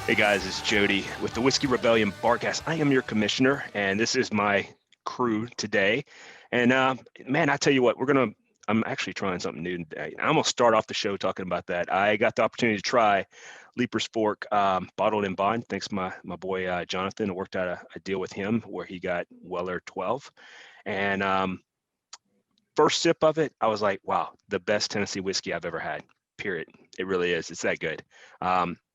Hey guys, it's Jody with the Whiskey Rebellion Barcast. I am your commissioner, and this is my crew today. And man, I tell you what, I'm actually trying something new today. I'm gonna start off the show talking about that. I got the opportunity to try Leaper's Fork bottled in bond. Thanks my boy Jonathan. I worked out a deal with him where he got Weller 12, and first sip of it, I was like, wow, the best Tennessee whiskey I've ever had. Period. It really is. It's that good.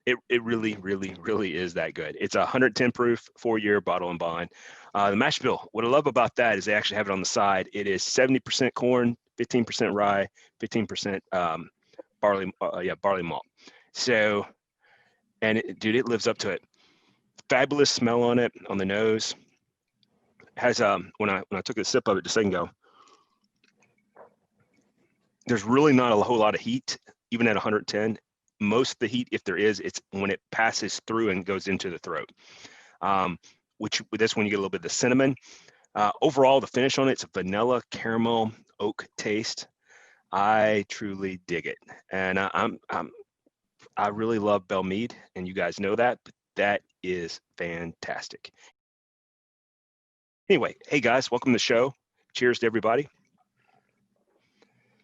It really, really, really is that good. It's a 110 proof, 4-year bottle and bond. The mash bill, what I love about that is they actually have it on the side. It is 70% corn, 15% rye, 15% barley malt. So, and dude, it lives up to it. Fabulous smell on it, on the nose. Has when I took a sip of it just a second ago, there's really not a whole lot of heat, even at 110. Most of the heat, if there is, it's when it passes through and goes into the throat. Which that's when you get a little bit of the cinnamon. Overall, the finish on it's a vanilla, caramel, oak taste. I truly dig it, and I really love Belle Meade, and you guys know that. But that is fantastic. Anyway, hey guys, welcome to the show. Cheers to everybody.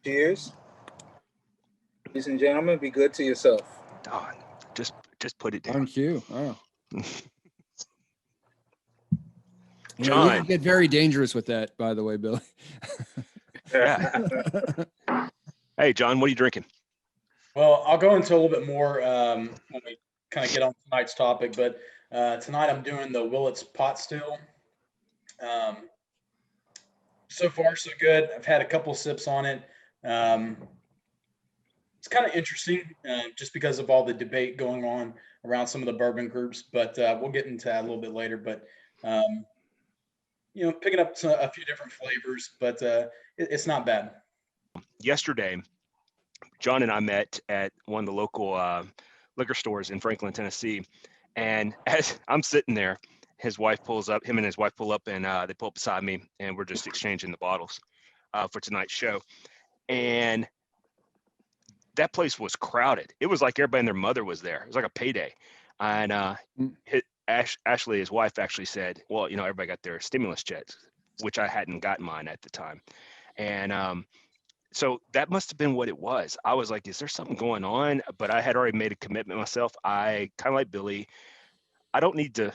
Cheers. Ladies and gentlemen, be good to yourself. Oh, just put it down. On cue. Oh. John. You can get very dangerous with that, by the way, Billy. Yeah. Hey, John, what are you drinking? Well, I'll go into a little bit more when we kind of get on tonight's topic, but tonight I'm doing the Willits Pot Still. So far, so good. I've had a couple sips on it. It's kind of interesting just because of all the debate going on around some of the bourbon groups, but we'll get into that a little bit later. But, picking up a few different flavors, but it's not bad. Yesterday, John and I met at one of the local liquor stores in Franklin, Tennessee. And as I'm sitting there, him and his wife pull up, and they pull up beside me, and we're just exchanging the bottles for tonight's show. And that place was crowded. It was like everybody and their mother was there. It was like a payday. And Ashley, his wife, actually said, well, everybody got their stimulus checks, which I hadn't gotten mine at the time. And so that must have been what it was. I was like, is there something going on? But I had already made a commitment myself. I kind of like Billy. I don't need to,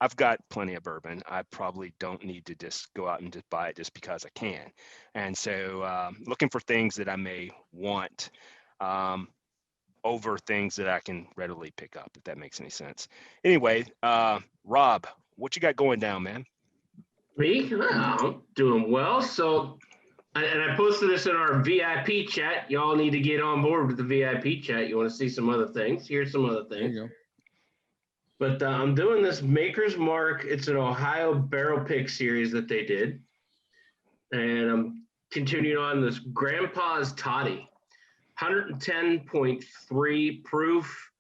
I've got plenty of bourbon. I probably don't need to just go out and just buy it just because I can. And so looking for things that I may want over things that I can readily pick up, if that makes any sense. Anyway, Rob, what you got going down, man? Me? I'm doing well. So, and I posted this in our VIP chat. Y'all need to get on board with the VIP chat. You want to see some other things? Here's some other things. There you go. But I'm doing this Maker's Mark. It's an Ohio barrel pick series that they did. And I'm continuing on this Grandpa's Toddy, 110.3 proof.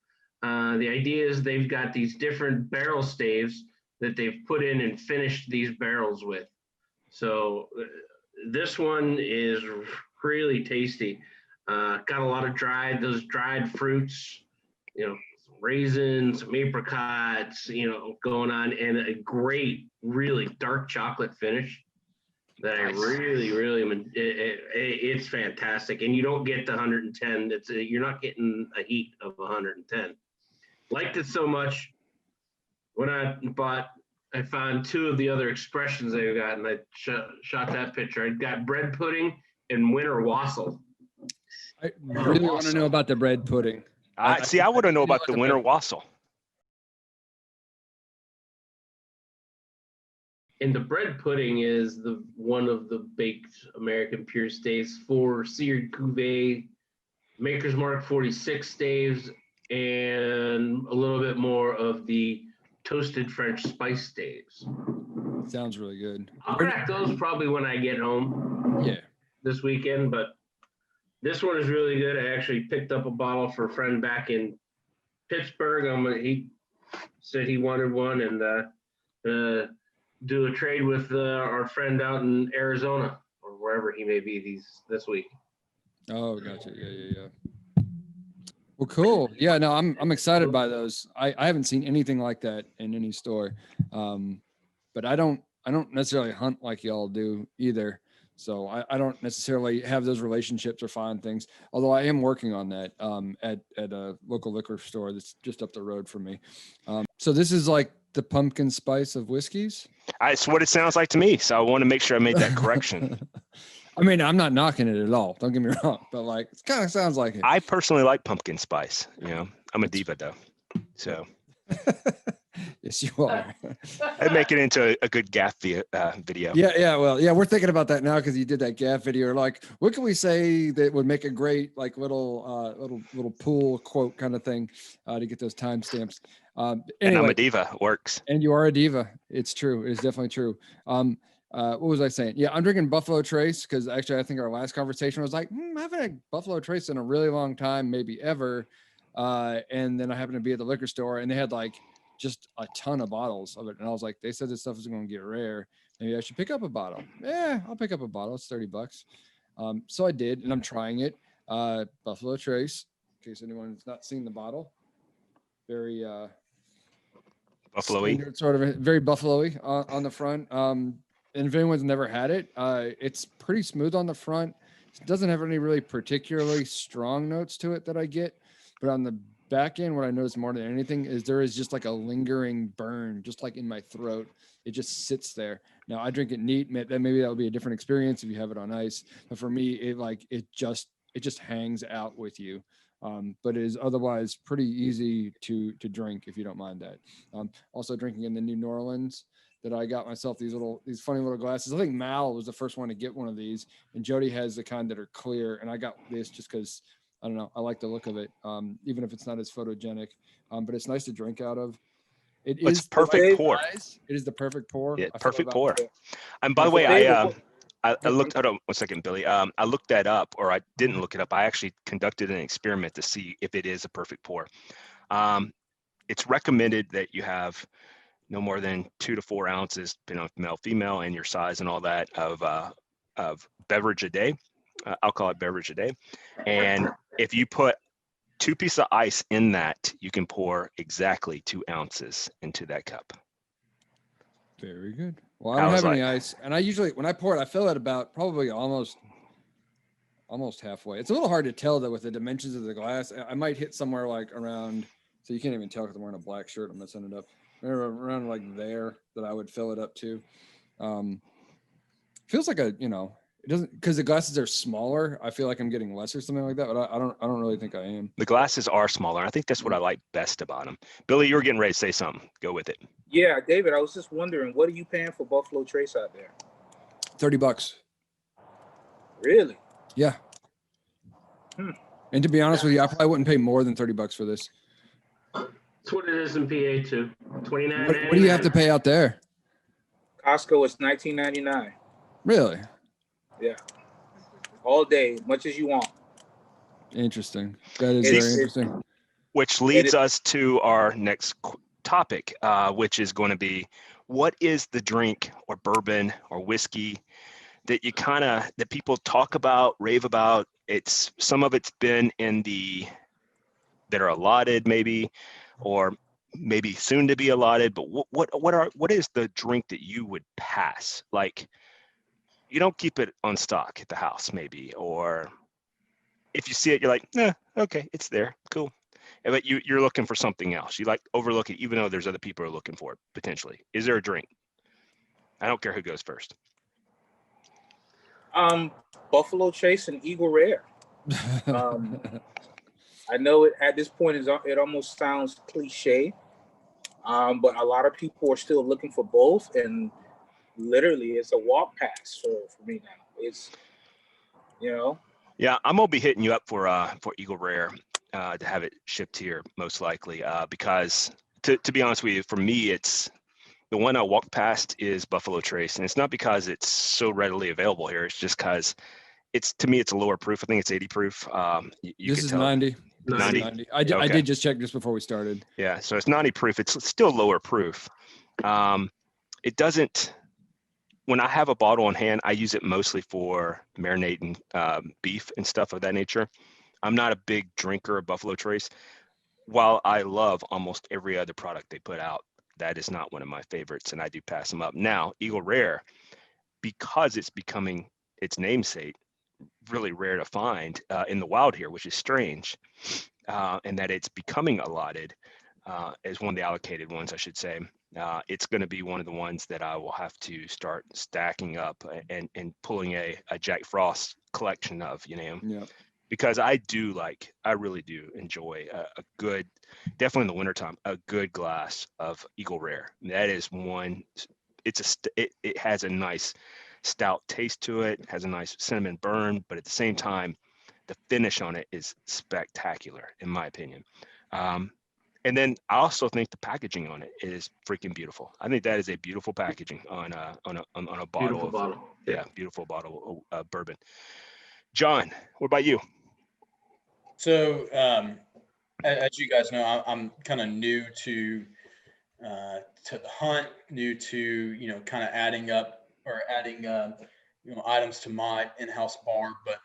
The idea is they've got these different barrel staves that they've put in and finished these barrels with. So this one is really tasty. Got a lot of those dried fruits, raisins, some apricots, going on, and a great, really dark chocolate finish that nice. I really, really, it's fantastic. And you don't get the 110. You're not getting a heat of 110. Liked it so much. When I found two of the other expressions they've got, and I shot that picture. I got bread pudding and winter wassail. I really want to know about the bread pudding. I want to know about the winter wassail. And the bread pudding is one of the baked American pure staves, 4 seared cuvee, Maker's Mark 46 staves, and a little bit more of the toasted French spice staves. Sounds really good. I'll crack those probably when I get home. Yeah. This weekend, but this one is really good. I actually picked up a bottle for a friend back in Pittsburgh. He said he wanted one, and do a trade with our friend out in Arizona or wherever he may be this week. Oh, gotcha. Yeah. Well, cool. Yeah, no, I'm excited by those. I haven't seen anything like that in any store. But I don't necessarily hunt like y'all do either. So I don't necessarily have those relationships or find things. Although I am working on that at a local liquor store that's just up the road from me. So this is like the pumpkin spice of whiskeys. It's what it sounds like to me. So I want to make sure I made that correction. I mean, I'm not knocking it at all. Don't get me wrong, but like it kind of sounds like it. I personally like pumpkin spice. I'm a diva though. So Yes, you are. I'd make it into a good gaff video. Yeah. Well, yeah, we're thinking about that now because you did that gaff video. Like, what can we say that would make a great like little pool quote kind of thing to get those timestamps? Anyway, And I'm a diva. Works. and you are a diva. It's true. It's definitely true. What was I saying? Yeah, I'm drinking Buffalo Trace because actually I think our last conversation was like, I haven't had Buffalo Trace in a really long time, maybe ever. And then I happened to be at the liquor store and they had like just a ton of bottles of it. And I was like, they said this stuff is going to get rare. Maybe I should pick up a bottle. Yeah, I'll pick up a bottle. It's $30. So I did, and I'm trying it. Buffalo Trace, in case anyone's not seen the bottle. Very Buffalo-y. standard, sort of very buffalo-y on the front. And if anyone's never had it, it's pretty smooth on the front. It doesn't have any really particularly strong notes to it that I get, but on the back end, what I notice more than anything is there is just like a lingering burn, just like in my throat. It just sits there. Now I drink it neat. Maybe that would be a different experience if you have it on ice. But for me, it just hangs out with you. But it is otherwise pretty easy to drink if you don't mind that. Also drinking in the New Orleans that I got myself these funny little glasses. I think Mal was the first one to get one of these, and Jody has the kind that are clear, and I got this just because I don't know, I like the look of it, even if it's not as photogenic. But it's nice to drink out of. It's perfect pour. Size. It is the perfect pour. Yeah, I feel perfect about pour. it. And by the way, I looked. Hold on 1 second, Billy. I looked that up, or I didn't look it up. I actually conducted an experiment to see if it is a perfect pour. It's recommended that you have no more than 2 to 4 ounces, depending on male, female, and your size and all that of beverage a day, alcoholic beverage a day. And if you put 2 pieces of ice in that, you can pour exactly 2 ounces into that cup. Very good. Well, I don't have any ice, and I usually when I pour it, I fill it about probably almost halfway. It's a little hard to tell though with the dimensions of the glass. I might hit somewhere like around, so you can't even tell because I'm wearing a black shirt. I'm messing it up. Around like there that I would fill it up to. Feels like it doesn't, because the glasses are smaller. I feel like I'm getting less or something like that, but I don't really think I am. The glasses are smaller. I think that's what I like best about them. Billy, you were getting ready to say something. Go with it. Yeah, David, I was just wondering, what are you paying for Buffalo Trace out there? $30. Really? Yeah. And to be honest with you, I probably wouldn't pay more than $30 for this. That's what it is in PA too. $29. What do you have to pay out there? Costco is $19.99. Really? Yeah. All day, much as you want. Interesting. That is very interesting. Which leads us to our next topic, which is going to be, what is the drink or bourbon or whiskey that that people talk about, rave about? Some of it's been that are allotted maybe, or maybe soon to be allotted, but what is the drink that you would pass? Like, you don't keep it on stock at the house maybe, or if you see it, you're like, okay, it's there, cool. But you're looking for something else. You like overlook it, even though there's other people who are looking for it potentially. Is there a drink? I don't care who goes first. Buffalo Trace and Eagle Rare. I know it at this point it almost sounds cliche, but a lot of people are still looking for both, and literally it's a walk pass for me now. It's Yeah, I'm gonna be hitting you up for Eagle Rare to have it shipped here most likely, because to be honest with you, for me it's the one I walk past is Buffalo Trace, and it's not because it's so readily available here. It's just because to me it's a lower proof. I think it's 80 proof. This is 90. 90. I did just check just before we started. Yeah, so it's 90 proof. It's still lower proof. It doesn't. When I have a bottle on hand, I use it mostly for marinating beef and stuff of that nature. I'm not a big drinker of Buffalo Trace. While I love almost every other product they put out, that is not one of my favorites, and I do pass them up. Now, Eagle Rare, because it's becoming its namesake, really rare to find in the wild here, which is strange, and that it's becoming allotted as one of the allocated ones, I should say. It's going to be one of the ones that I will have to start stacking up and pulling a Jack Frost collection of, Yeah. because I really do enjoy a good, definitely in the wintertime, a good glass of Eagle Rare. That is one, it has a nice stout taste to it, has a nice cinnamon burn, but at the same time, the finish on it is spectacular, in my opinion. And then I also think the packaging on it is freaking beautiful. I think that is a beautiful packaging on a bottle. Beautiful bottle. Yeah, beautiful bottle of bourbon. John, what about you? So, as you guys know, I'm kind of new to the hunt, new to kind of adding items to my in-house bar. But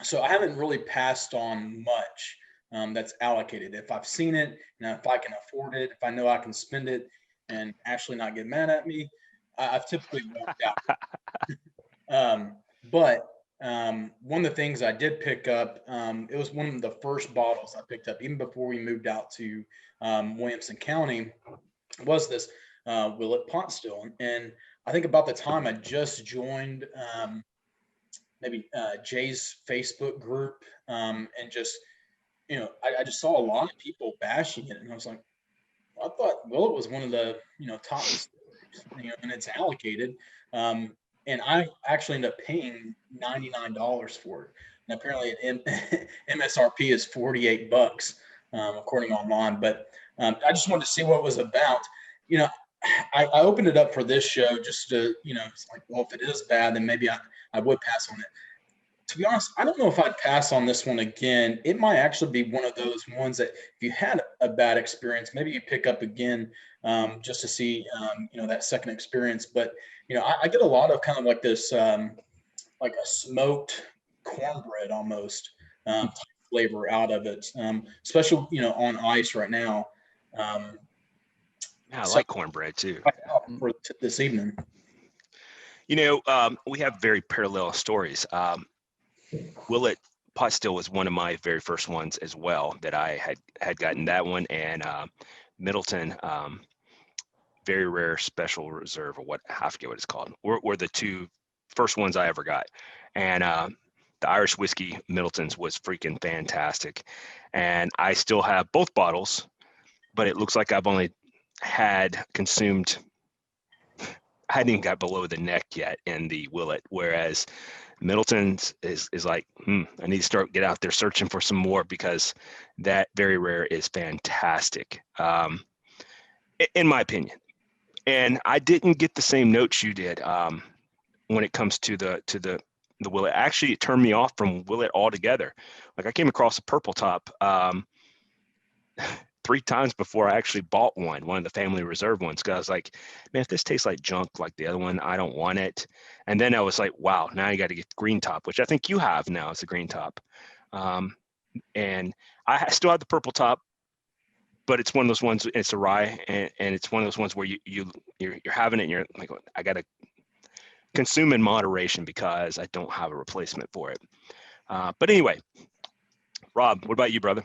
so I haven't really passed on much that's allocated. If I've seen it, if I can afford it, if I know I can spend it, and Ashley not get mad at me, I've typically walked out. But one of the things I did pick up, it was one of the first bottles I picked up, even before we moved out to Williamson County, was this Willet Pot Still. And I think about the time I just joined maybe Jay's Facebook group, and just, I just saw a lot of people bashing it. And I was like, I thought Willet was one of the, top distilleries, and it's allocated. And I actually ended up paying $99 for it. And apparently MSRP is $48, according online. But I just wanted to see what it was about. I opened it up for this show just to, it's like, well, if it is bad, then maybe I would pass on it. To be honest, I don't know if I'd pass on this one again. It might actually be one of those ones that if you had a bad experience, maybe you pick up again just to see, that second experience. But, I get a lot of kind of like this, like a smoked cornbread almost type flavor out of it, especially, on ice right now. Yeah, I like cornbread too. For this evening. We have very parallel stories. Willet Pot Still was one of my very first ones as well that I had gotten, that one, and Middleton Very Rare Special Reserve, or I forget what it's called, were the two first ones I ever got. And the Irish whiskey Middleton's was freaking fantastic. And I still have both bottles, but it looks like I've only consumed, I hadn't even got below the neck yet in the Willet, whereas Middleton's is like, I need to get out there searching for some more, because that Very Rare is fantastic, in my opinion. And I didn't get the same notes you did when it comes to the Willet. Actually, it turned me off from Willet altogether. Like, I came across a purple top 3 times before I actually bought one of the family reserve ones, because I was like, man, if this tastes like junk like the other one, I don't want it. And then I was like, wow, now you got to get the green top, which I think you have now as a green top. And I still have the purple top, but it's one of those ones, it's a rye, and it's one of those ones where you're having it and you're like, I got to consume in moderation because I don't have a replacement for it. But anyway, Rob, what about you, brother?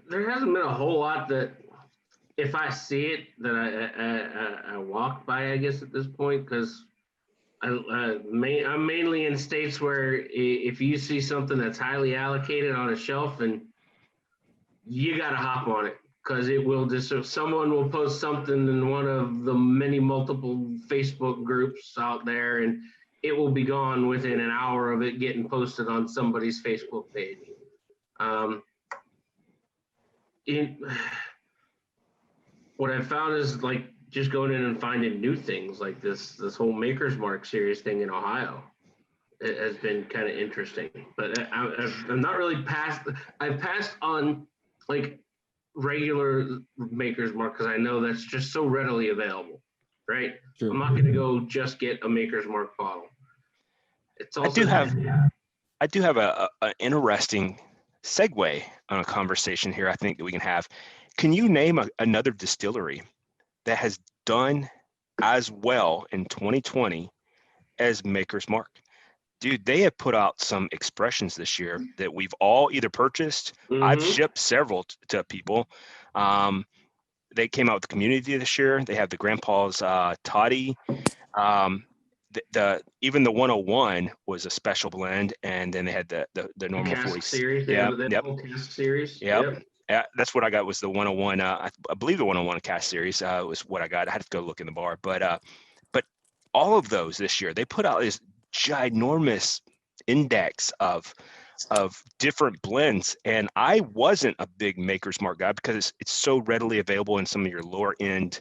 There hasn't been a whole lot that, if I see it, that I walk by, I guess, at this point, because I'm mainly in states where if you see something that's highly allocated on a shelf, and you got to hop on it, because it will if someone will post something in one of the many multiple Facebook groups out there, and it will be gone within an hour of it getting posted on somebody's Facebook page. What I've found is, like, just going in and finding new things, like this whole Maker's Mark series thing in Ohio. It has been kind of interesting, but I'm not really I've passed on like regular Maker's Mark, because I know that's just so readily available, right? True. I'm not going to go just get a Maker's Mark bottle. It's also, I do have an interesting segue on a conversation here. I think that we can have. Can you name another distillery that has done as well in 2020 as Maker's Mark? Dude, they have put out some expressions this year that we've all either purchased. I've shipped several to people. They came out with the community this year. They have the Grandpa's Toddy. Even the 101 was a special blend, and then they had the normal cask 40 series. Yeah, That whole cask series. Yep. That's what I got was the 101. I believe the 101 cast series was what I got. I had to go look in the bar, but all of those this year, they put out this ginormous index of different blends, and I wasn't a big Maker's Mark guy because it's so readily available in some of your lower end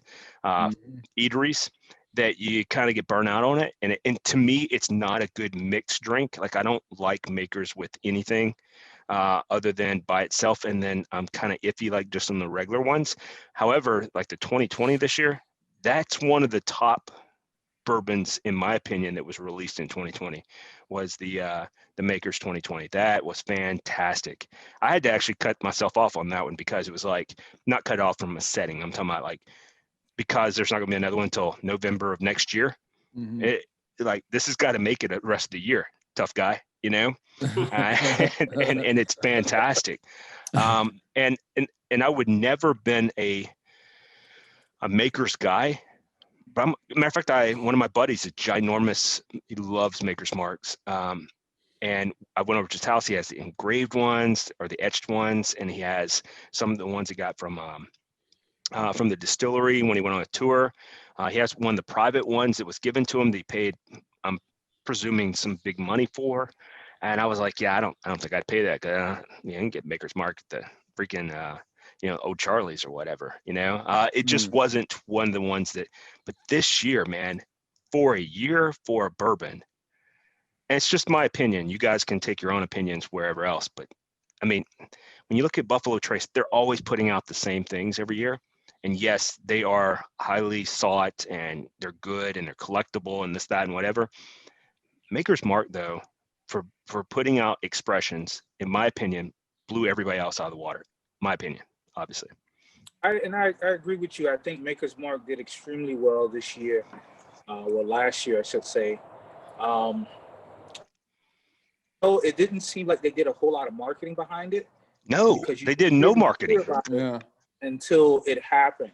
eateries that you kind of get burnt out on it. And to me, it's not a good mixed drink. Like, I don't like Makers with anything other than by itself, and then I'm kind of iffy like just on the regular ones. However, like the 2020 this year, that's one of the top bourbons in my opinion that was released in 2020 was the Makers 2020. That was fantastic. I had to actually cut myself off on that one because it was like not cut off from a setting. I'm talking about like because there's not gonna be another one until November of next year. It, like, this has got to make it the rest of the year, tough guy, you know. And it's fantastic. And I would never been a Maker's guy. But matter of fact, one of my buddies is ginormous. He loves Maker's Marks. And I went over to his house. He has the engraved ones or the etched ones, and he has some of the ones he got from the distillery when he went on a tour. He has one of the private ones that was given to him that he paid, I'm presuming, some big money for. And I was like, yeah, I don't think I'd pay that. You can get Maker's Mark at the freaking Old Charlie's or whatever, it just wasn't one of the ones that. But this year, man, for a year for a bourbon, and it's just my opinion. You guys can take your own opinions wherever else. But I mean, when you look at Buffalo Trace, they're always putting out the same things every year. And yes, they are highly sought and they're good and they're collectible and this, that, and whatever. Maker's Mark, though, for putting out expressions, in my opinion, blew everybody else out of the water. My opinion, obviously. I agree with you. I think Maker's Mark did extremely well this year. Last year, I should say. It didn't seem like they did a whole lot of marketing behind it. No, they did no marketing. Until it happened.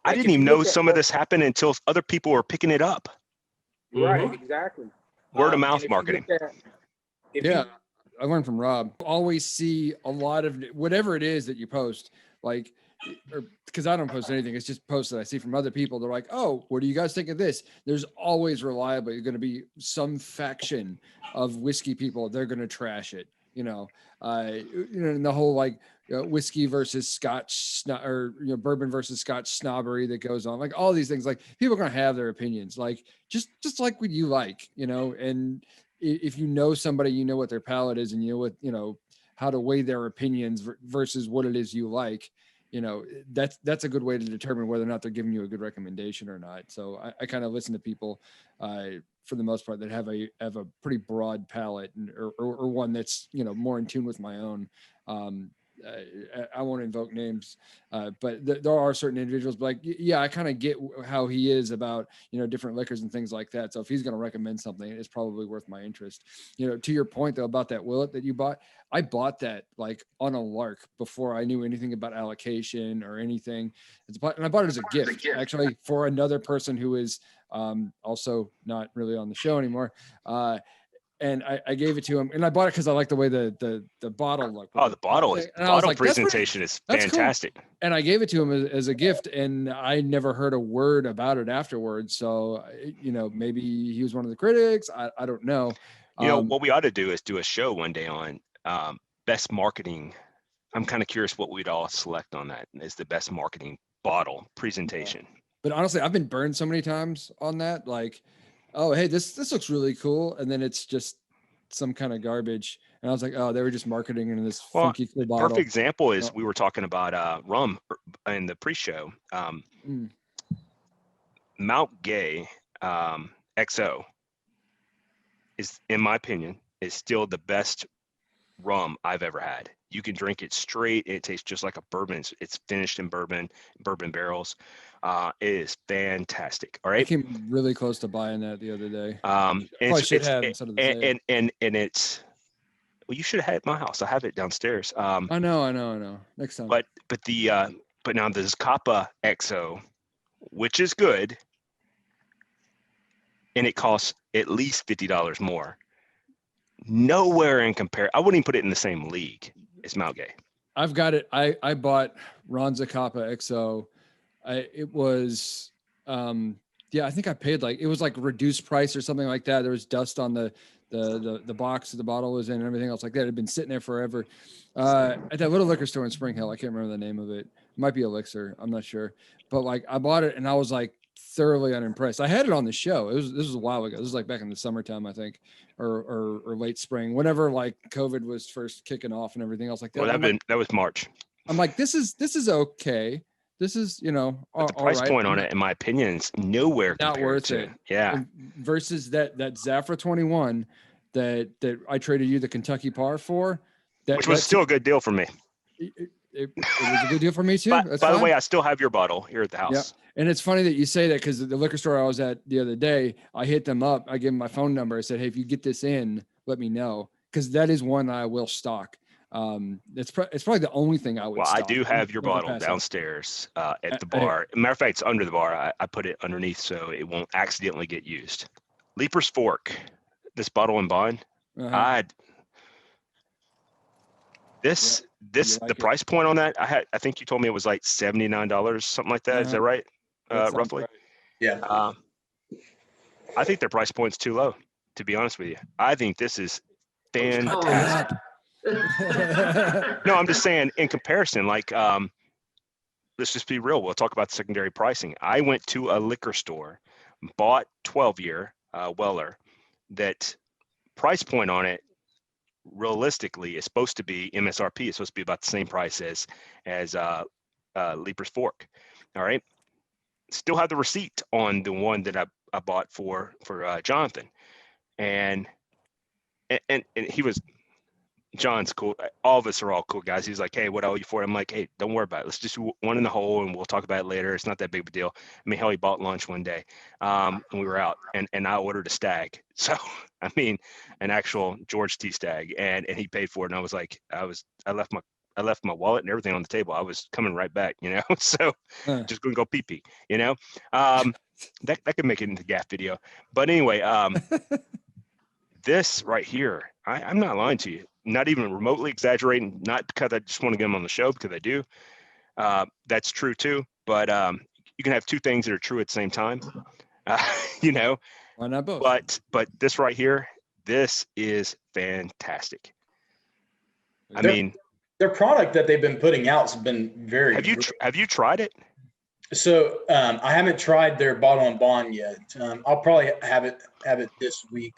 I didn't even know some of this happened until other people were picking it up. Right, exactly. Word of mouth marketing. I learned from Rob. Always see a lot of whatever it is that you post, like, because I don't post anything. It's just posts that I see from other people. They're like, oh, what do you guys think of this? There's always reliably going to be some faction of whiskey people. They're going to trash it. And the whole like whiskey versus Scotch or bourbon versus Scotch snobbery that goes on, like all these things. Like, people are going to have their opinions, like just like what you like, and if you know somebody, you know what their palate is, and how to weigh their opinions versus what it is you like. That's a good way to determine whether or not they're giving you a good recommendation or not. So I kind of listen to people for the most part that have a pretty broad palate or one that's more in tune with my own. I won't invoke names, but there are certain individuals, but like, yeah, I kind of get how he is about, different liquors and things like that. So if he's going to recommend something, it's probably worth my interest. To your point though, about that Willet that you bought, I bought that like on a lark before I knew anything about allocation or anything. And I bought it as a gift, actually, for another person who is also not really on the show anymore. And I gave it to him, and I bought it because I like the way the bottle looked. Oh, the bottle presentation is fantastic. Cool. And I gave it to him as a gift, and I never heard a word about it afterwards. So, maybe he was one of the critics. I don't know. What we ought to do is do a show one day on best marketing. I'm kind of curious what we'd all select on that as the best marketing bottle presentation. But honestly, I've been burned so many times on that. Like, oh, hey, this looks really cool. And then it's just some kind of garbage. And I was like, oh, they were just marketing in this funky cool bottle. Perfect example is we were talking about rum in the pre-show. Mount Gay XO is, in my opinion, is still the best rum I've ever had. You can drink it straight. It tastes just like a bourbon. It's finished in bourbon barrels. It is fantastic. All I right. came really close to buying that the other day. And Probably should have instead of the sale. and it's, well, you should have had it at my house. I have it downstairs. I know. Next time. But now this Kappa XO, which is good, and it costs at least $50 more. Nowhere in compare. I wouldn't even put it in the same league as Malgay. I've got it. I bought Ronza Kappa XO. It was I think I paid it was like reduced price or something like that. There was dust on the box that the bottle was in and everything else like that. It had been sitting there forever. At that little liquor store in Spring Hill. I can't remember the name of it. It might be Elixir. I'm not sure. But I bought it and I was thoroughly unimpressed. I had it on the show. This was a while ago. This was back in the summertime, I think, or late spring, whenever COVID was first kicking off and everything else like that. Well, that was March. I'm this is okay. This is, but the price point on it, in my opinion, is nowhere not worth it. Yeah. Versus that Zafra 21 that I traded you the Kentucky Par for, which was still a good deal for me. It was a good deal for me too. By the way, I still have your bottle here at the house. Yeah. And it's funny that you say that because the liquor store I was at the other day, I hit them up. I gave them my phone number. I said, hey, if you get this in, let me know. Because that is one I will stock. It's probably the only thing I would stock. I do have your bottle downstairs at the bar. Matter of fact, it's under the bar. I put it underneath so it won't accidentally get used. Leaper's Fork, this bottle and bond. The price point on that, I think you told me it was like $79, something like that. Is that right? Roughly. Right. Yeah. I think their price point's too low, to be honest with you. I think this is fantastic. No, I'm just saying in comparison, let's just be real. We'll talk about secondary pricing. I went to a liquor store, bought 12-year Weller, that price point on it realistically is supposed to be MSRP. It's supposed to be about the same price as Leaper's Fork. All right. Still have the receipt on the one that I bought for Jonathan, and he was. John's cool. All of us are all cool guys. He's like, hey, what I owe you for it? I'm like, hey, don't worry about it. Let's just do one in the hole and we'll talk about it later. It's not that big of a deal. I mean, hell, he bought lunch one day and we were out and I ordered a stag. So, I mean, an actual George T stag and he paid for it. And I was like, I left my wallet and everything on the table. I was coming right back, so just going to go pee, that could make it into the gaff video. But anyway, this right here, I'm not lying to you. Not even remotely exaggerating, not because I just want to get them on the show, because I do. That's true too. But you can have two things that are true at the same time. Why not both? But this right here, this is fantastic. Their product that they've been putting out has been very. Have you tried it? So I haven't tried their bottle and bond yet. I'll probably have it this week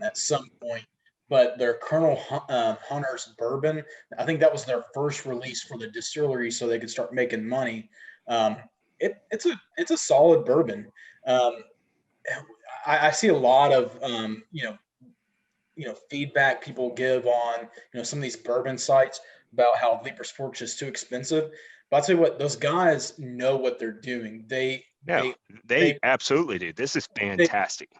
at some point. But their Colonel Hunter's bourbon, I think that was their first release for the distillery, so they could start making money. It's a solid bourbon. I see a lot of feedback people give on some of these bourbon sites about how Leaper's Fork is just too expensive. But I'll tell you what, those guys know what they're doing. They absolutely do. This is fantastic.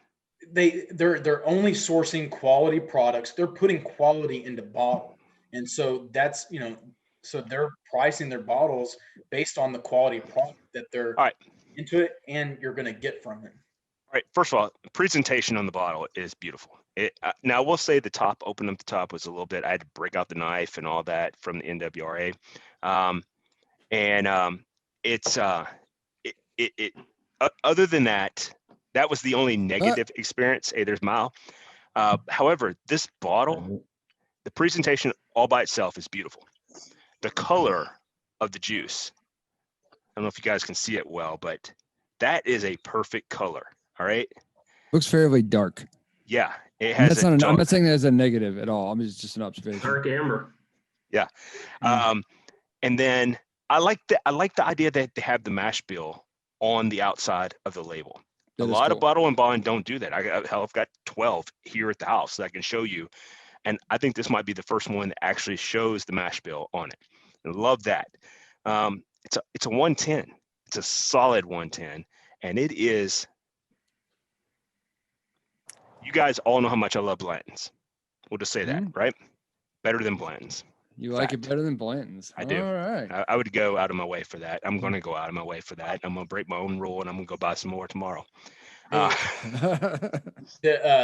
They're only sourcing quality products. They're putting quality into bottle, and so that's so they're pricing their bottles based on the quality product that they're into it, and you're going to get from it. All right. First of all, the presentation on the bottle is beautiful. Now, we'll say the top, opening up the top was a little bit. I had to break out the knife and all that from the NWRA, it's other than that. That was the only negative experience. Hey, there's Mile. However, this bottle, the presentation all by itself is beautiful. The color of the juice, I don't know if you guys can see it well, but that is a perfect color. All right. Looks fairly dark. Yeah. It has. I'm not saying that as a negative at all. I'm just an observation. Dark amber. Yeah. And then I like the idea that they have the mash bill on the outside of the label. A lot of bottle and bond don't do that. I've got 12 here at the house that I can show you. And I think this might be the first one that actually shows the mash bill on it. I love that. It's a 110. It's a solid 110. And it is, you guys all know how much I love Blanton's. We'll just say that, right? Better than Blanton's. You like it better than Blanton's? I do. All right. I would go out of my way for that. I'm going to go out of my way for that. I'm going to break my own rule, and I'm going to go buy some more tomorrow. The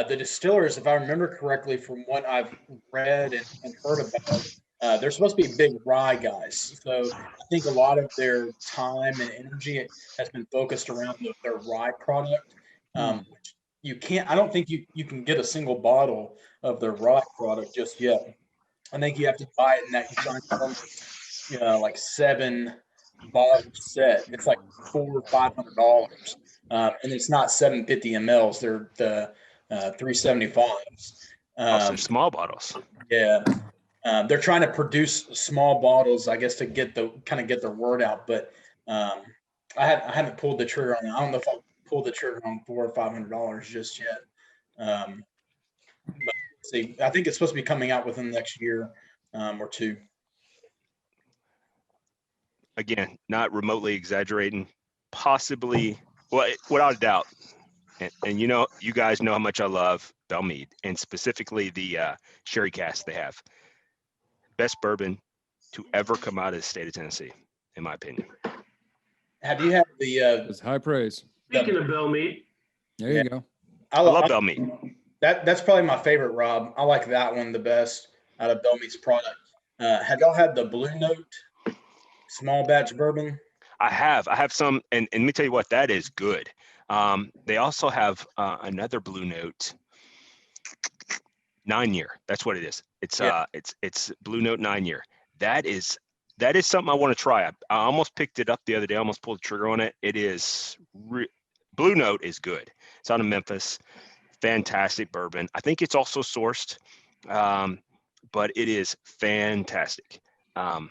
distillers, if I remember correctly, from what I've read and heard about, they're supposed to be big rye guys. So I think a lot of their time and energy has been focused around their rye product. I don't think you can get a single bottle of their rye product just yet. I think you have to buy it in that giant, like 7 bottle set. It's like $400 or $500. And it's not 750 mLs. They're the 375s. Also small bottles. Yeah. They're trying to produce small bottles, I guess, to get the word out. But I haven't pulled the trigger on it. I don't know if I'll pull the trigger on $400 or $500 just yet. But see, I think it's supposed to be coming out within the next year or two. Again, not remotely exaggerating, possibly, well, without a doubt. And you guys know how much I love Belle Meade, and specifically the sherry cask they have. Best bourbon to ever come out of the state of Tennessee, in my opinion. Have you had the? It's high praise. Speaking of Belle Meade, there you go. I love Belle Meade. That's probably my favorite, Rob. I like that one the best out of Belle Meade's product. Have y'all had the Blue Note small batch bourbon? I have some, and let me tell you what, that is good. They also have another Blue Note 9-year. That's what it is. It's Blue Note 9-year. That is something I want to try. I almost picked it up the other day. I almost pulled the trigger on it. It is Blue Note is good. It's out of Memphis. Fantastic bourbon. I think it's also sourced, but it is fantastic. And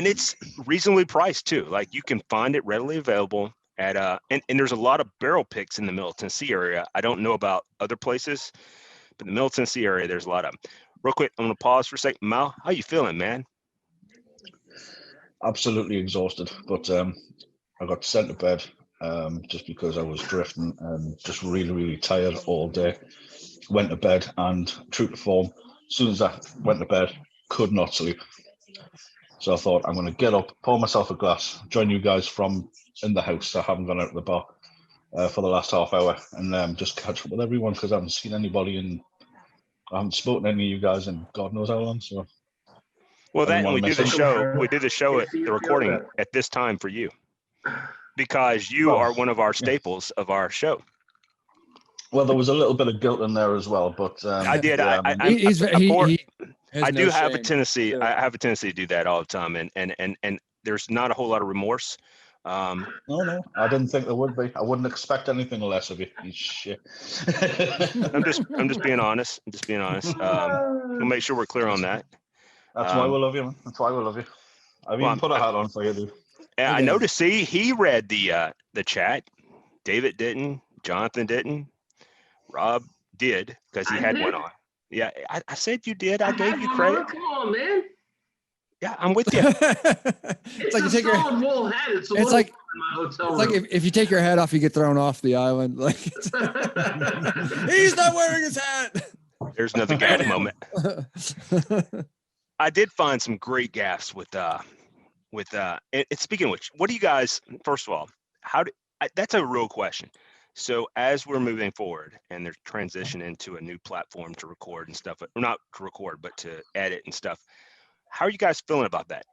it's reasonably priced too. Like, you can find it readily available at and there's a lot of barrel picks in the Middle Tennessee area. I don't know about other places, but in the Middle Tennessee area, there's a lot of them. Real quick, I'm gonna pause for a second. Mal, how you feeling, man? Absolutely exhausted, but I got sent to bed just because I was drifting and just really, really tired all day. Went to bed, and true to form, as soon as I went to bed, could not sleep. So I thought, I'm going to get up, pour myself a glass, join you guys from in the house. I haven't gone out to the bar for the last half hour, and just catch up with everyone, because I haven't seen anybody and I haven't spoken to any of you guys in God knows how long. So, well, that and we did the show. We did the show at the recording at this time for you, because you are one of our staples of our show. Well, there was a little bit of guilt in there as well, but I did. Yeah, I do have a tendency. I have a tendency to do that all the time, and there's not a whole lot of remorse. No, I didn't think there would be. I wouldn't expect anything less of you. You shit. I'm just being honest. We'll make sure we're clear on that. That's why we love you, man. That's why we love you. I've even put a hat on for you, dude. And I noticed. See, he read the chat. David didn't. Jonathan didn't. Rob did, because he had one on. Yeah, I said you did. I gave you credit. Come on, man. Yeah, I'm with you. It's like you take your wool hat. It's like in my hotel room. Like if you take your hat off, you get thrown off the island. Like he's not wearing his hat. There's another gaffe moment. I did find some great gaffes with and speaking of which, what do you guys, first of all, that's a real question. So as we're moving forward and they're transitioning into a new platform to record and stuff, or not to record, but to edit and stuff, how are you guys feeling about that?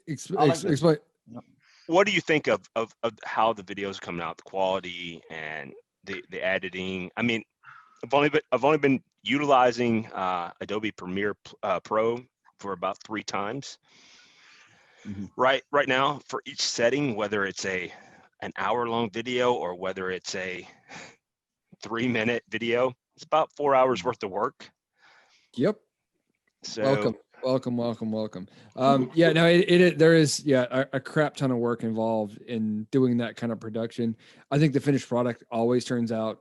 Explain. What do you think of how the videos are coming out, the quality and the editing? I mean, I've only been utilizing Adobe Premiere Pro for about 3 times. Mm-hmm. Right now, for each setting, whether it's an hour-long video or whether it's a 3-minute video, it's about 4 hours worth of work. Yep. So welcome. Welcome. Yeah, no, there is a crap ton of work involved in doing that kind of production. I think the finished product always turns out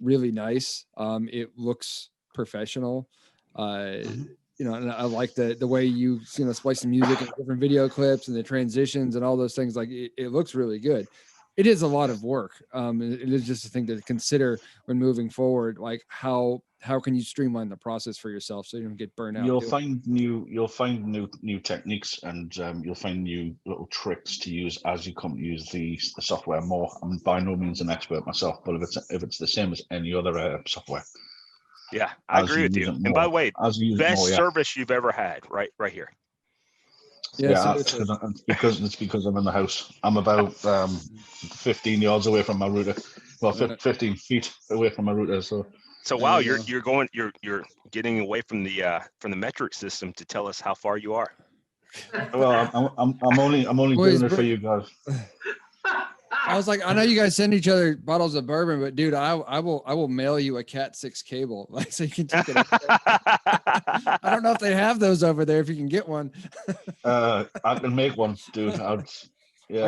really nice. It looks professional. And I like the way you splice the music and different video clips and the transitions and all those things. Like it looks really good. It is a lot of work. It is just a thing to consider when moving forward. Like how can you streamline the process for yourself so you don't get burnt out? You'll find new techniques, and you'll find new little tricks to use as you come to use the software more. I'm by no means an expert myself, but if it's the same as any other software. Yeah, I agree with you. And by the way, best service you've ever had, right here. Yeah, it's because I'm in the house. I'm about 15 yards away from my router. Well, 15 feet away from my router. So wow, you're getting away from the metric system to tell us how far you are. Well, I'm only doing it for you guys. I was like, I know you guys send each other bottles of bourbon, but dude, I will mail you a Cat 6 cable, like so you can take it. I don't know if they have those over there. If you can get one, I can make one, dude. I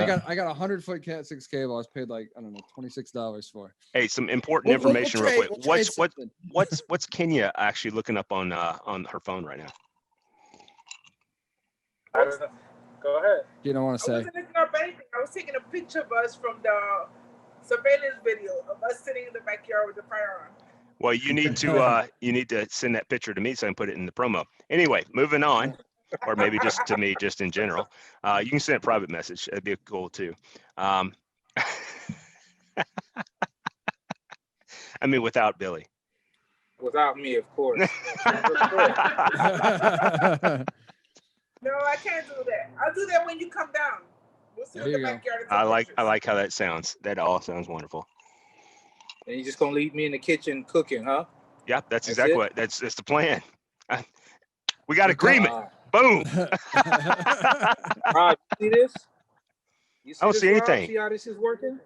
got a 100-foot Cat 6 cable. I was paid like I don't know $26 for. Hey, some important information real quick. What's Kenya actually looking up on her phone right now? I don't know. Go ahead. You don't want to say. I wasn't looking up anything. I was taking a picture of us from the surveillance video of us sitting in the backyard with the firearm. Well, you need to send that picture to me so I can put it in the promo. Anyway, moving on, or maybe just to me, just in general. You can send a private message. That'd be cool too. I mean, without Billy. Without me, of course. No, I can't do that. I'll do that when you come down. We'll sit in the backyard. I like how that sounds. That all sounds wonderful. And you're just gonna leave me in the kitchen cooking, huh? Yeah, that's exactly what. That's the plan. We got agreement. Boom. Rob, you see this? I don't see anything. See how this is working?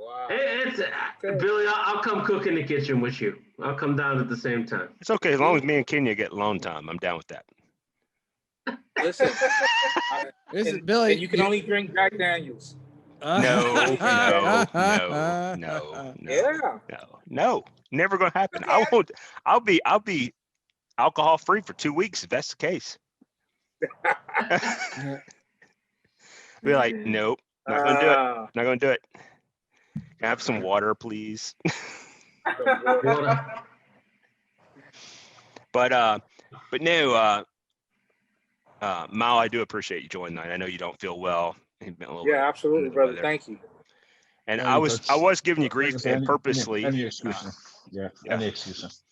Wow. It's Billy. I'll come cook in the kitchen with you. I'll come down at the same time. It's okay as long as me and Kenya get alone time. I'm down with that. Listen, Billy, you can only drink Jack Daniels. No. Never gonna happen. Okay. I won't. I'll be alcohol free for 2 weeks if that's the case. Be like, nope, not gonna do it. Not gonna do it. Can I have some water, please? But no. Mal, I do appreciate you joining tonight. I know you don't feel well. Yeah, absolutely, brother. Thank you. And I was giving you grief and purposely. Any excuse. Any excuse.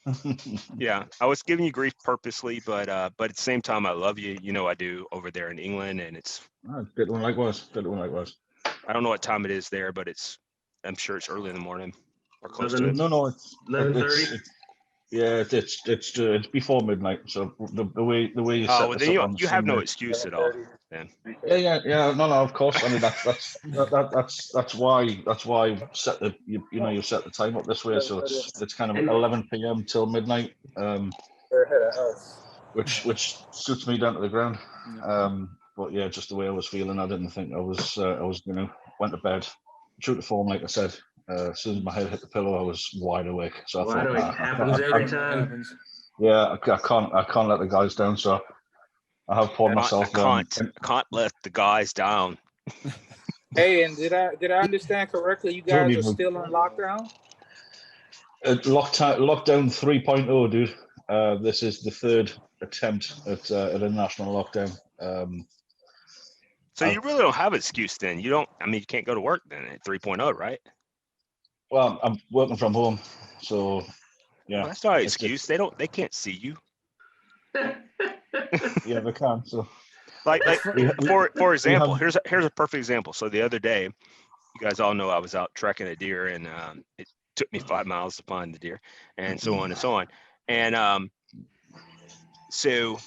Yeah, I was giving you grief purposely, but at the same time, I love you. You know I do over there in England, and it's. Good one likewise. I don't know what time it is there, but I'm sure it's early in the morning or close to it. No, it's 11:30. Yeah, it's before midnight. So the way you set this then up you have no excuse at all. Then. Yeah. No. Of course. I mean that's why you set the time up this way. So it's kind of 11 p.m. till midnight. Which suits me down to the ground. But yeah, just the way I was feeling, I didn't think I was went to bed. True to form, like I said. As soon as my head hit the pillow, I was wide awake. So I thought, happens every time. Yeah, I can't let the guys down. So I have poured myself down. I can't let the guys down. Hey, and did I understand correctly? You guys are still on lockdown? Lockdown 3.0, dude. This is the third attempt at a national lockdown. So you really don't have an excuse then. You can't go to work then at 3.0, right? Well, I'm working from home, so yeah. Well, that's not an excuse. They can't see you. Yeah, they can. So, like for example, here's a perfect example. So the other day, you guys all know I was out tracking a deer, and it took me 5 miles to find the deer, and so on and so on. And so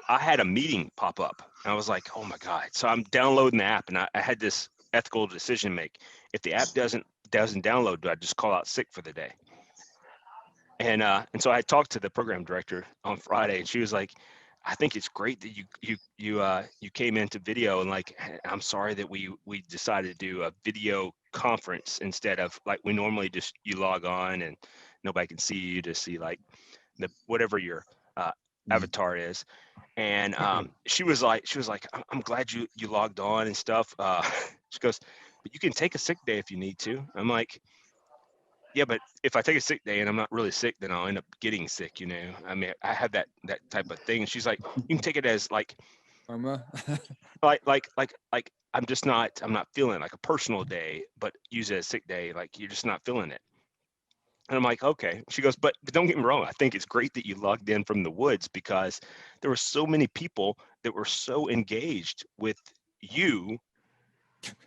I had a meeting pop up, and I was like, oh my god! So I'm downloading the app, and I had this ethical decision to make. If the app doesn't download, do I just call out sick for the day? And so I talked to the program director on Friday, and she was like, I think it's great that you came into video, and like, I'm sorry that we decided to do a video conference instead of like we normally just you log on and nobody can see you to see like the whatever your avatar is. And she was like, I'm glad you logged on and stuff. She goes, but you can take a sick day if you need to. I'm like, yeah, but if I take a sick day and I'm not really sick, then I'll end up getting sick, you know. I mean, I have that type of thing. And she's like, you can take it as like Karma. like I'm not feeling like a personal day, but use it as sick day, like you're just not feeling it. And I'm like, okay. She goes, but don't get me wrong. I think it's great that you logged in from the woods because there were so many people that were so engaged with you.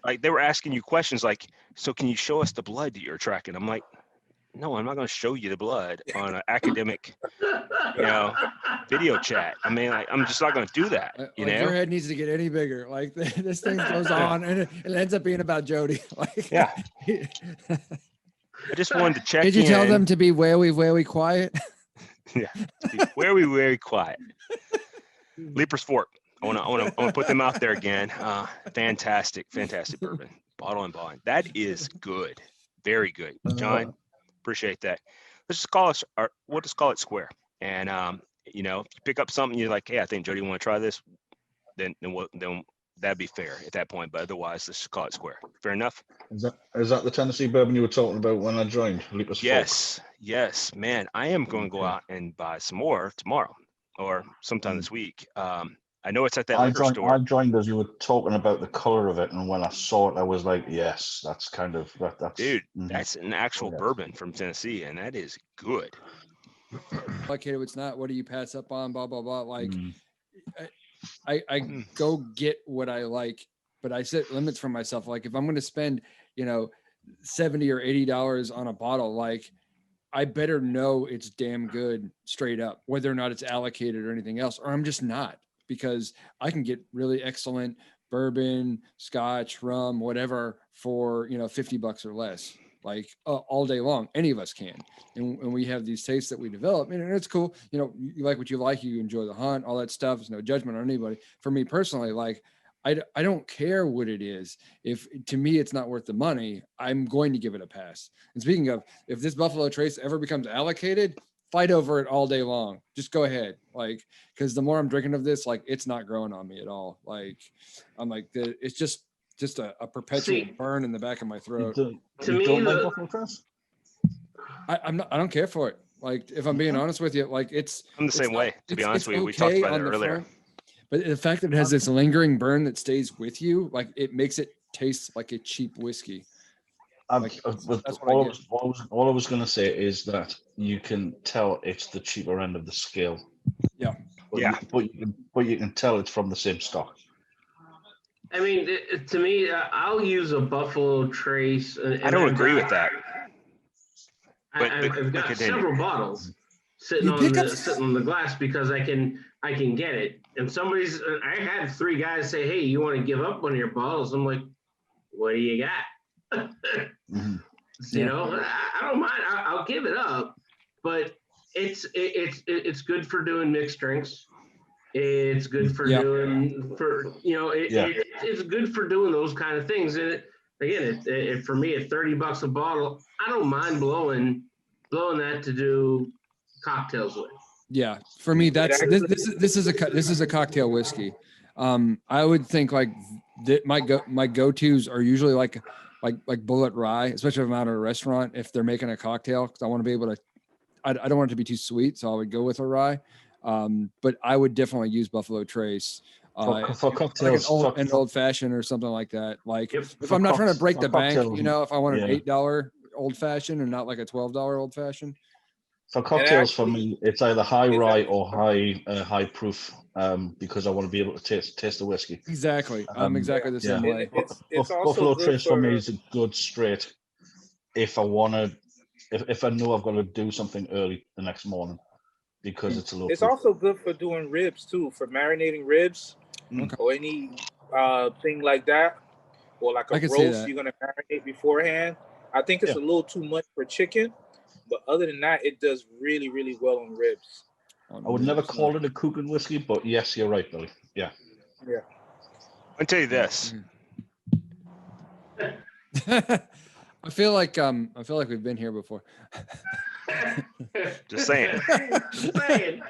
Like they were asking you questions like, so can you show us the blood that you're tracking? I'm like, no, I'm not going to show you the blood on an academic, video chat. I mean, I'm just not going to do that. You know, your head needs to get any bigger. Like this thing goes on, and it ends up being about Jody. Like, yeah. I just wanted to check. Did you tell them to be very quiet? Yeah, very quiet. Leaper's Fork. I want to put them out there again. Fantastic bourbon, bottle and bond. That is good, very good, John. Appreciate that. Let's just call we'll just call it square. And if you pick up something you're like, hey, I think Jody want to try this, then that'd be fair at that point. But otherwise, let's just call it square. Fair enough. Is that the Tennessee bourbon you were talking about when I joined? Yes, man. I am going to go out and buy some more tomorrow or sometime this week. I know it's at that liquor store. I joined as you were talking about the color of it, and when I saw it, I was like, yes, that's kind of that's. Dude, that's an actual bourbon from Tennessee, and that is good. Okay, it's not. What do you pass up on? Blah blah blah. Like, I go get what I like, but I set limits for myself. Like, if I'm going to spend, $70 or $80 on a bottle, like, I better know it's damn good straight up, whether or not it's allocated or anything else, or I'm just not. Because I can get really excellent bourbon, scotch, rum, whatever for, $50 or less, like all day long. Any of us can. And we have these tastes that we develop, and it's cool. You like what you like, you enjoy the hunt, all that stuff. There's no judgment on anybody. For me personally, like, I don't care what it is. If to me, it's not worth the money, I'm going to give it a pass. And speaking of, if this Buffalo Trace ever becomes allocated, fight over it all day long. Just go ahead. Like, because the more I'm drinking of this, like, it's not growing on me at all. Like, I'm like, it's just a perpetual burn in the back of my throat. I don't care for it. Like, if I'm being honest with you, like, I'm the same way, to be honest with you. We talked about it earlier. But the fact that it has this lingering burn that stays with you, like, it makes it taste like a cheap whiskey. All I was going to say is that you can tell it's the cheaper end of the scale. Yeah. But you can tell it's from the same stock. I mean, to me, I'll use a Buffalo Trace. I don't agree with that. But I've got several bottles sitting on the glass because I can get it. And I had 3 guys say, "Hey, you want to give up one of your bottles?" I'm like, "What do you got?" I don't mind. I'll give it up, but it's good for doing mixed drinks. It's good for doing it's good for doing those kind of things. And again, for me at $30 a bottle, I don't mind blowing that to do cocktails with. Yeah, for me, this is a cocktail whiskey. I would think like that my go-tos are usually like Bullet Rye, especially if I'm out at a restaurant, if they're making a cocktail, because I want to be able to, I don't want it to be too sweet, so I would go with a rye. But I would definitely use Buffalo Trace for cocktails, like an old fashioned or something like that. Like, if I'm not trying to break the bank, if I want an $8 old fashioned and not like a $12 old fashioned. For cocktails, for me, it's either high rye or high proof, because I want to be able to taste the whiskey. Exactly, I'm exactly the same way. Buffalo Trace for me is a good straight. If I know I've got to do something early the next morning, because it's a little. It's also good for doing ribs too, for marinating ribs or any thing like that, or like a roast you're gonna marinate beforehand. I think it's a little too much for chicken. But other than that, it does really, really well on ribs. I would never call it a cooking whiskey, but yes, you're right, Billy. Yeah. Yeah. I'll tell you this. I feel like we've been here before. Just saying. Just saying.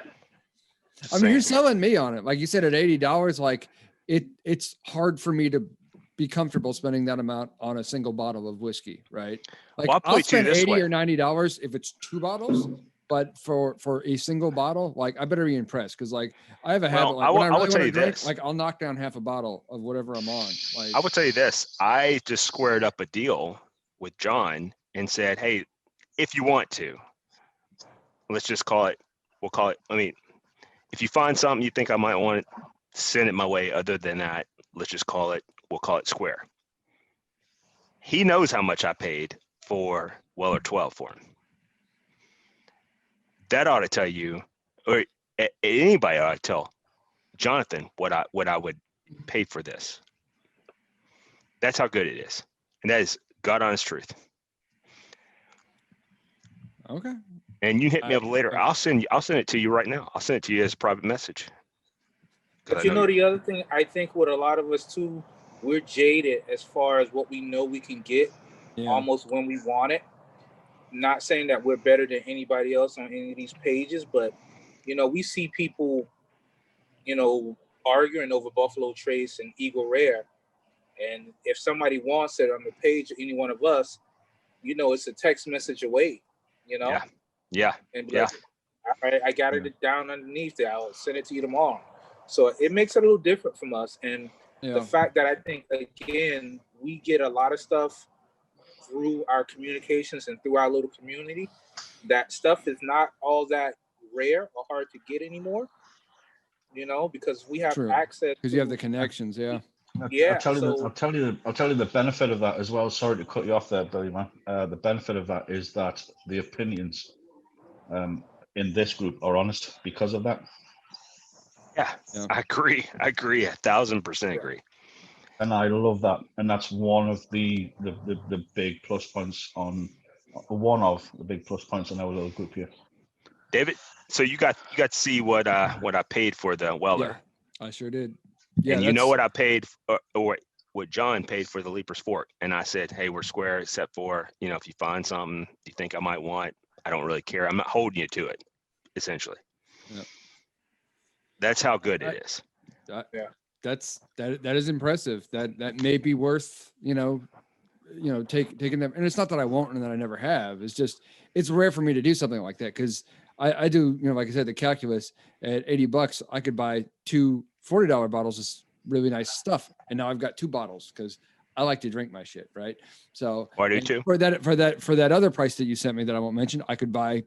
I mean, you're selling me on it. Like you said, at $80, like it's hard for me to be comfortable spending that amount on a single bottle of whiskey, right? Like Well, I'll spend $80 way. or $90 if it's 2 bottles, but for a single bottle, like I better be impressed because like I have a habit. Like when I really want to drink, like I'll knock down half a bottle of whatever I'm on. Like I will tell you this. I just squared up a deal with John and said, hey, if you want to, let's just call it, we'll call it, I mean, if you find something you think I might want, send it my way. Other than that, let's just call it, we'll call it square. He knows how much I paid for Weller 12 for him. That ought to tell you, or anybody ought to tell Jonathan what I would pay for this. That's how good it is. And that is God honest truth. Okay. And you hit me up later. I'll send it to you right now. I'll send it to you as a private message. But you know the other thing, I think with a lot of us too, we're jaded as far as what we know we can get almost when we want it. Not saying that we're better than anybody else on any of these pages, but you know, we see people, you know, arguing over Buffalo Trace and Eagle Rare. And if somebody wants it on the page of any one of us, you know, it's a text message away, you know? Yeah. And like, I got it down underneath there. I'll send it to you tomorrow. So it makes it a little different from us. And the fact that I think, again, we get a lot of stuff through our communications and through our little community, that stuff is not all that rare or hard to get anymore, you know, because we have access. Because you have the connections, I'll tell you the benefit of that as well. Sorry to cut you off there, Billy, man. The benefit of that is that the opinions in this group are honest because of that. Yeah. I agree. 1,000% agree. And I love that. And that's one of the big plus points on our little group here. David, so you got to see what I paid for the Weller. Yeah, I sure did. Yeah, and you know what I paid, or what John paid for the Leaper's Fork. And I said, hey, we're square, except for, you know, if you find something you think I might want, I don't really care. I'm not holding you to it, essentially. Yeah. That's how good it is. That is impressive. That may be worth, taking them. And it's not that I won't and that I never have. It's just, it's rare for me to do something like that. Cause I do, like I said, the calculus at $80, I could buy 2 $40 bottles of really nice stuff. And now I've got 2 bottles because I like to drink my shit. Right. So I do too. For that other price that you sent me that I won't mention, I could buy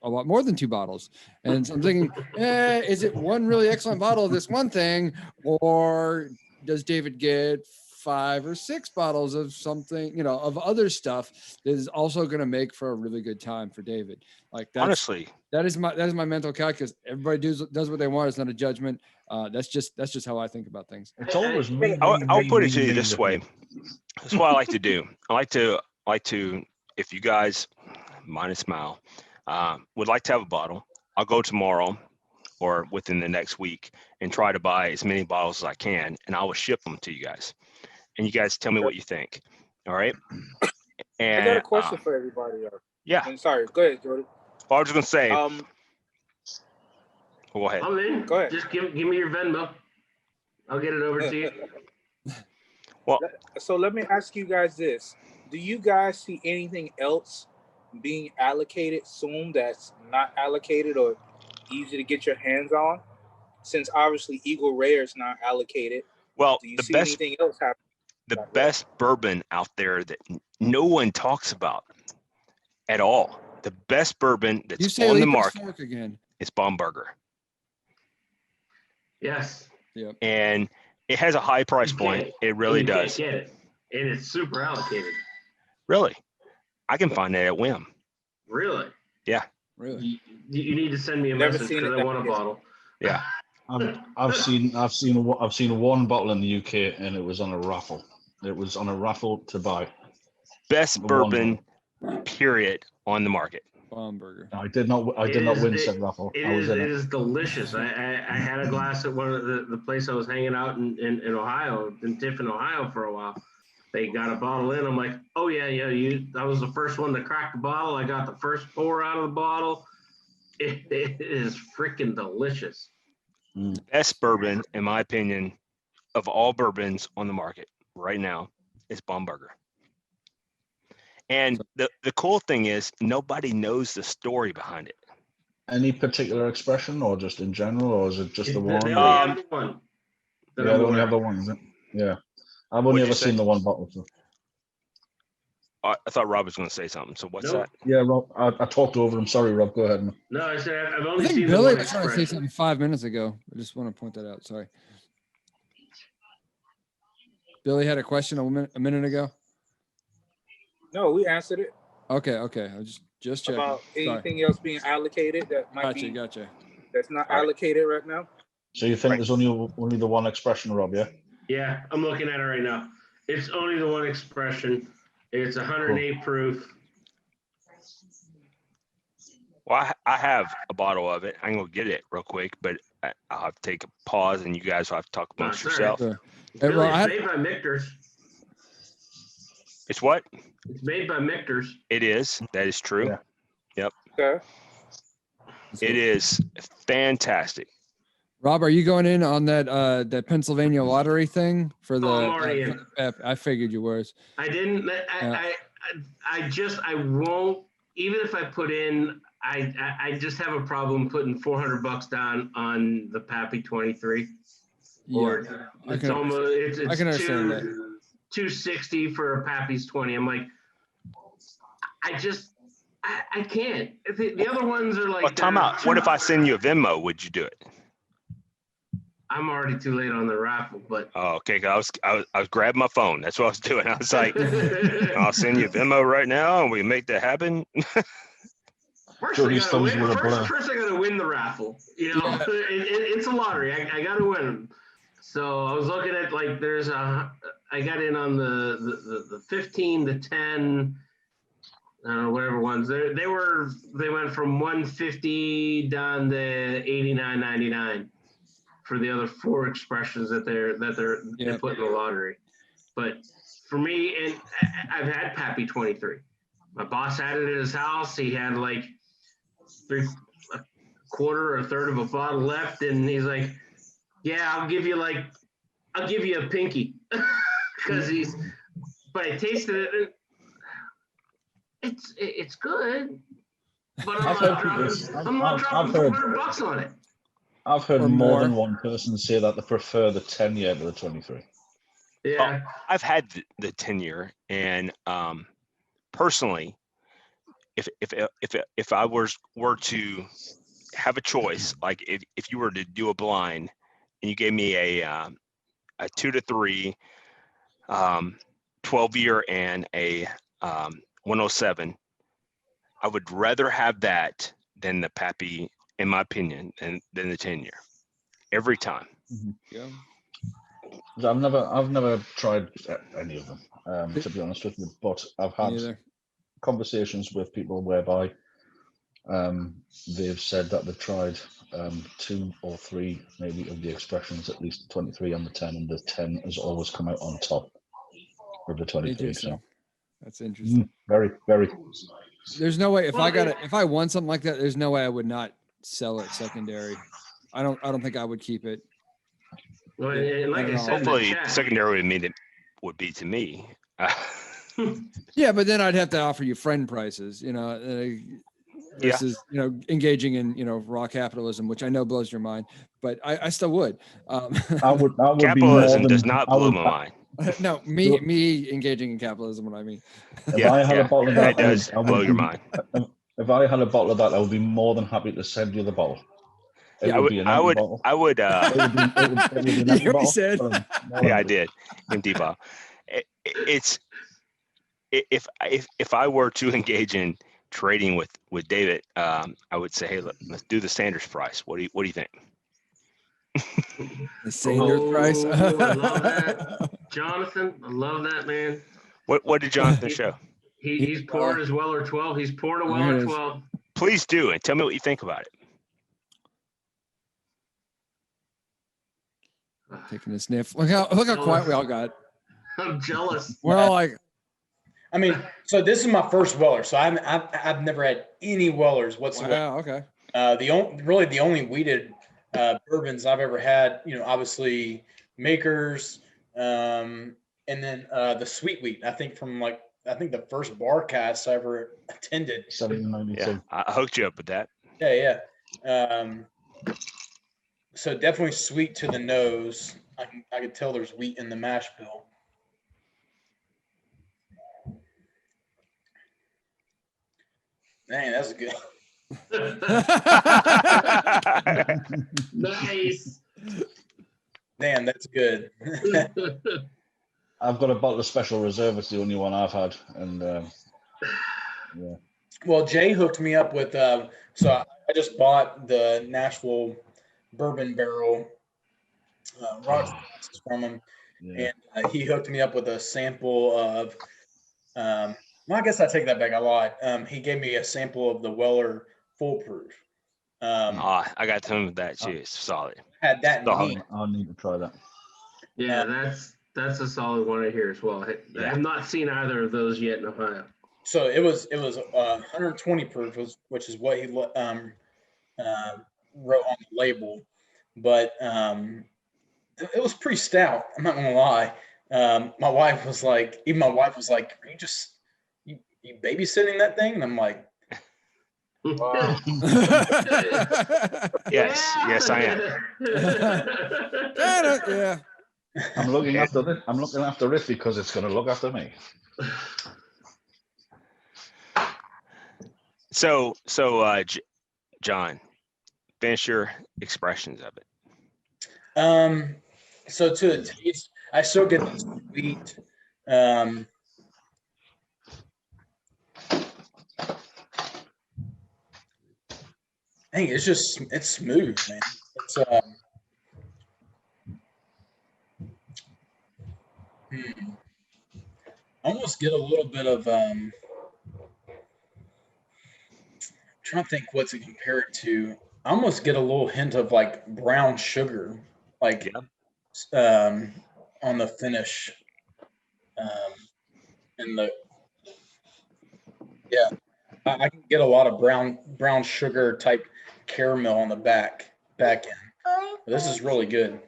a lot more than 2 bottles. And so I'm thinking, is it one really excellent bottle of this one thing, or does David get 5 or 6 bottles of something, of other stuff that is also going to make for a really good time for David? Like honestly, that is my mental calculus. Everybody does what they want. It's not a judgment. That's just how I think about things. It's always I'll put it to you this way. That's what I like to do. I like to, if you guys, minus Mal, would like to have a bottle, I'll go tomorrow or within the next week and try to buy as many bottles as I can, and I will ship them to you guys. And you guys tell me what you think. All right. And I got a question for everybody. Yeah. I'm sorry. Go ahead, Jordan. Well, I was going to say. Go ahead. I'm in. Go ahead. Just give me your Venmo. I'll get it over to you. Well, so let me ask you guys this: do you guys see anything else being allocated soon that's not allocated or easy to get your hands on? Since obviously Eagle Rare is not allocated. Well, do you see anything else happening? The best bourbon out there that no one talks about at all. The best bourbon that's on the market is Baumburger. Yes. Yep. And it has a high price point. It really does. Can't get it. And it's super allocated. Really? I can find that at Whim. Really? Yeah. Really? You need to send me a message because I want a bottle. Yeah. I've seen one bottle in the UK and it was on a raffle. It was on a raffle to buy. Best bourbon, period, on the market. Bomb burger. I did not win said raffle. It is delicious. I had a glass at one of the place I was hanging out in Ohio, in Tiffin, Ohio for a while. They got a bottle in. I'm like, oh yeah, I was the first one to crack the bottle. I got the first pour out of the bottle. It is freaking delicious. Best bourbon, in my opinion, of all bourbons on the market right now is Bomb Burger. And the cool thing is nobody knows the story behind it. Any particular expression, or just in general, or is it just the one? They only have the one. Yeah, they only have the one, is it? Yeah. I've only ever seen the one bottle. So. I thought Rob was going to say something. So what's that? Yeah, Rob, I talked over him. Sorry, Rob. Go ahead. No, I said I've only seen Billy the one was trying to say something 5 minutes ago. I just want to point that out. Sorry. Billy had a question a minute ago. No, we answered it. Okay. I was just checking. About anything else being allocated that might Gotcha. That's not allocated right now. So you think there's only the one expression, Rob? Yeah. Yeah, I'm looking at it right now. It's only the one expression. It's 108 proof. Well, I have a bottle of it. I'm going to get it real quick, but I'll have to take a pause, and you guys will have to talk amongst yourself. Sure. It's made by Michter's. It's what? It's made by Michter's. It is. That is true. Yeah. Yep. Okay. It is fantastic. Rob, are you going in on that Pennsylvania lottery thing for the? I'm already in. I figured you were. I didn't. I won't. Even if I put in, I just have a problem putting $400 down on the Pappy 23. Yeah, or it's almost it's I can understand that. 260 for a Pappy's 20. I'm like, I can't. The other ones are like. Well, time out. What if I send you a Venmo? Would you do it? I'm already too late on the raffle, but. Oh, okay. I was grabbing my phone. That's what I was doing. I was like, I'll send you a Venmo right now, and we make that happen. First, I gotta win the raffle. You know, it's a lottery. I gotta win them. So I was looking at like I got in on the 15, the 10, whatever ones. They went from 150 down to 89.99 for the other 4 expressions that they're putting in the lottery. But for me, and I've had Pappy 23. My boss had it at his house. He had like a quarter or a third of a bottle left, and he's like, "Yeah, I'll give you a pinky," because But I tasted it. And it's good, but I'm not dropping $400 on it. I've heard more than one person say that they prefer the 10-year to the 23. Yeah, I've had the 10-year, and personally, if I were to have a choice, like if you were to do a blind and you gave me a 2 to 3, 12-year and a 107, I would rather have that than the Pappy, in my opinion, than the 10-year. Every time. Mm-hmm. Yeah. I've never tried any of them, to be honest with you, but I've had conversations with people whereby they've said that they've tried 2 or 3 maybe of the expressions, at least the 23 and the 10, and the 10 has always come out on top of the 23. So that's interesting. Very, very. There's no way if I won something like that, there's no way I would not sell it secondary. I don't think I would keep it. Well, like I said, hopefully secondary would be to me. Yeah, but then I'd have to offer you friend prices, versus engaging in raw capitalism, which I know blows your mind, but I still would. I would capitalism does not blow my mind. No, me engaging in capitalism, what I mean. If I had a bottle of that, it does blow your mind. If I had a bottle of that, I would be more than happy to send you the bottle. I would. You already said. Yeah, I did. Empty bottle. It's if I were to engage in trading with David, I would say, hey, let's do the Sanders price. What do you think? The Sanders price. I love that, Jonathan. I love that, man. What did Jonathan show? He's poured his Weller 12. He's poured a Weller 12. Please do, and tell me what you think about it. Taking a sniff. Look how quiet we all got. I'm jealous. We're all like, I mean, so this is my first Weller, so I've never had any Wellers whatsoever. wow, okay. The only weeded bourbons I've ever had, obviously Makers, and then the sweet wheat. I think the first bar cast I ever attended. 792. Yeah, I hooked you up with that. Yeah. So definitely sweet to the nose. I can tell there's wheat in the mash bill. Dang, that's good. Nice. Damn, that's good. I've got a bottle of Special Reserve. It's the only one I've had, and yeah. Well, Jay hooked me up with. So I just bought the Nashville bourbon barrel rocks from him, and he hooked me up with a sample of. Well, I guess I take that back. I lied. He gave me a sample of the Weller Foolproof. I got some of that too. It's solid. Had that. I'll need to try that. Yeah, that's a solid one right here as well. I have not seen either of those yet in Ohio. So it was 120 proof, which is what he wrote on the label, but it was pretty stout. I'm not gonna lie. My wife was like, "Are you babysitting that thing?" And I'm like, "Wow." Yes, I am. Yeah. I'm looking after it because it's going to look after me. So, John, finish your expressions of it. So to the taste, I still get the sweet. Dang, it's smooth, man. It's almost get a little bit of trying to think what's it compare it to. I almost get a little hint of like brown sugar, like on the finish, and I can get a lot of brown sugar type caramel on the back end. This is really good.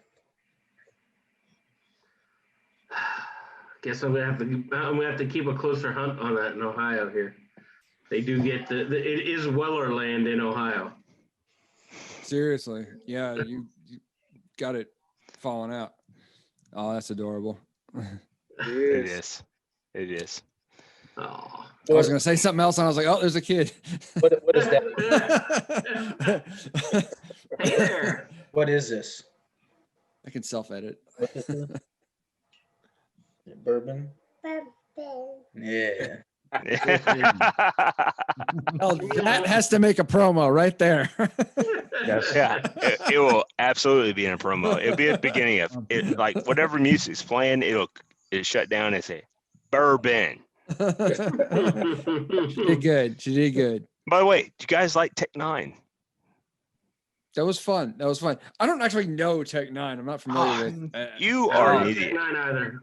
Guess I'm gonna have to keep a closer hunt on that in Ohio here. They do get it is Weller land in Ohio. Seriously, yeah, you got it falling out. Oh, that's adorable. It is. Oh, I was gonna say something else, and I was like, "Oh, there's a kid." What is that? Hey there. What is this? I can self-edit. Bourbon. Yeah. Well, that has to make a promo right there. Yes. Yeah, it will absolutely be in a promo. It'll be at the beginning of it, like whatever music's playing. It'll shut down and say bourbon. She did good. She did good. By the way, do you guys like Tech 9? That was fun. I don't actually know Tech 9. I'm not familiar with. You are an idiot. Not either.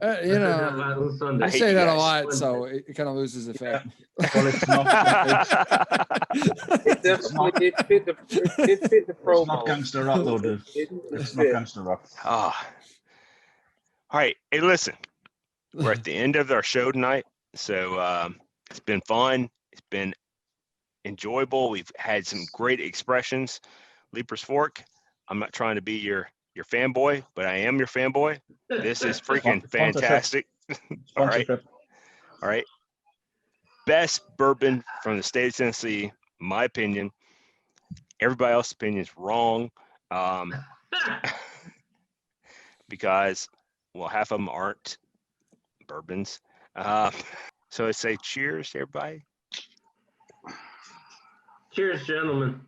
I say that a lot, so it kind of loses effect. Well, it's not. It definitely fit the promo. It's not gangster rock, though, dude. It's not gangster rock. All right. Hey, listen. We're at the end of our show tonight, so it's been fun. It's been enjoyable. We've had some great expressions. Leaper's Fork. I'm not trying to be your fanboy, but I am your fanboy. This is freaking fantastic. All right. Best bourbon from the state of Tennessee, my opinion. Everybody else's opinion is wrong, because, well, half of them aren't bourbons. So I say cheers, everybody. Cheers, gentlemen.